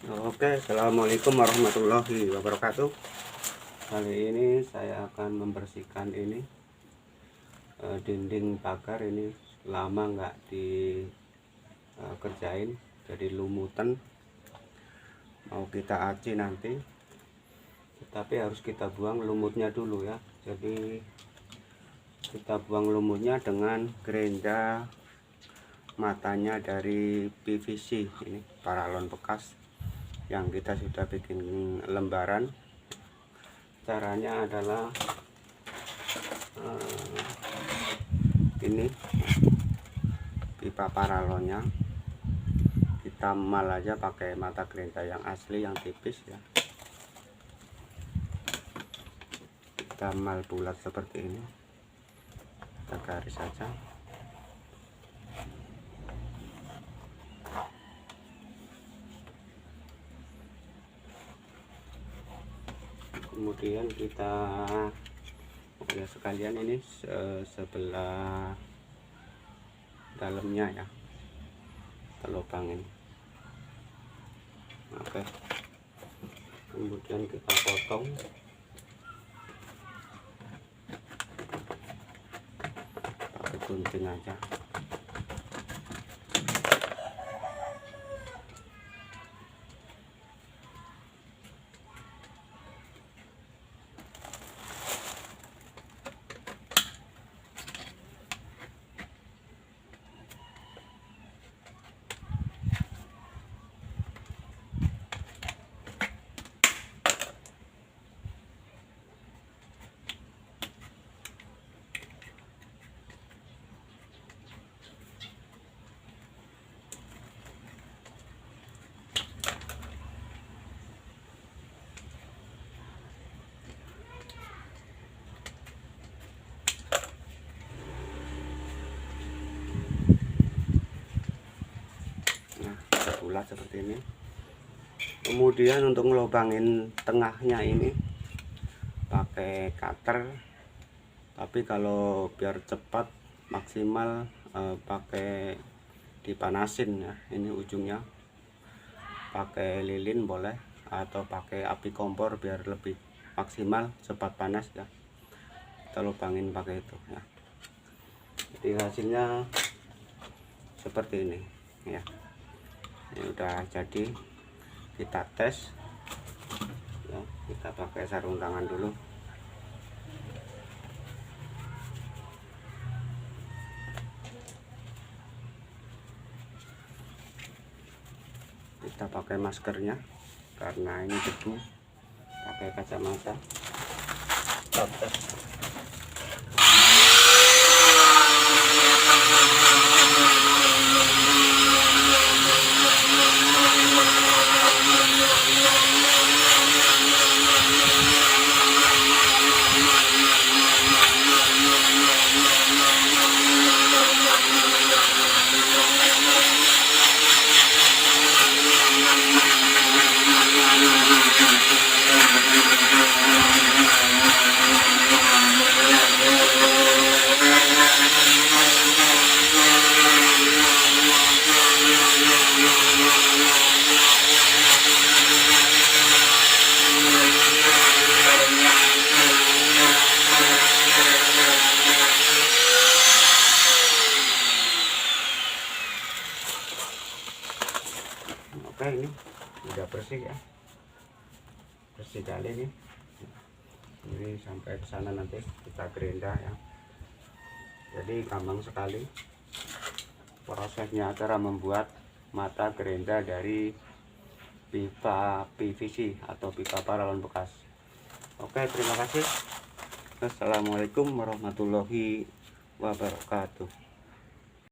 Oke, assalamualaikum warahmatullahi wabarakatuh. Kali ini saya akan membersihkan ini dinding pagar. Ini lama nggak dikerjain, jadi lumutan. Mau kita aci nanti, tapi harus kita buang lumutnya dulu ya. Jadi kita buang lumutnya dengan gerinda matanya dari PVC ini, paralon bekas yang kita sudah bikin lembaran. Caranya adalah ini pipa paralonnya kita mal aja pakai mata gerinda yang asli, yang tipis ya. Kita mal bulat seperti ini, kita garis saja. Kemudian kita ya sekalian ini sebelah dalamnya ya, kita lubangin. Oke, kemudian kita potong pakai gunting aja. Bulat seperti ini. Kemudian untuk ngelubangin tengahnya ini pakai cutter, tapi kalau biar cepat maksimal pakai dipanasin ya. Ini ujungnya pakai lilin boleh, atau pakai api kompor biar lebih maksimal cepat panas ya. Kita lubangin pakai itu ya. Jadi hasilnya seperti ini ya. Ini udah jadi, kita tes ya. Kita pakai sarung tangan dulu. Kita pakai maskernya karena ini debu, pakai kacamata. Kita tes. Oke, ini udah bersih ya, bersih kali ini sampai ke sana. Nanti kita gerinda ya. Jadi gampang sekali prosesnya, cara membuat mata gerinda dari pipa PVC atau pipa paralon bekas. Oke, terima kasih. Assalamualaikum warahmatullahi wabarakatuh.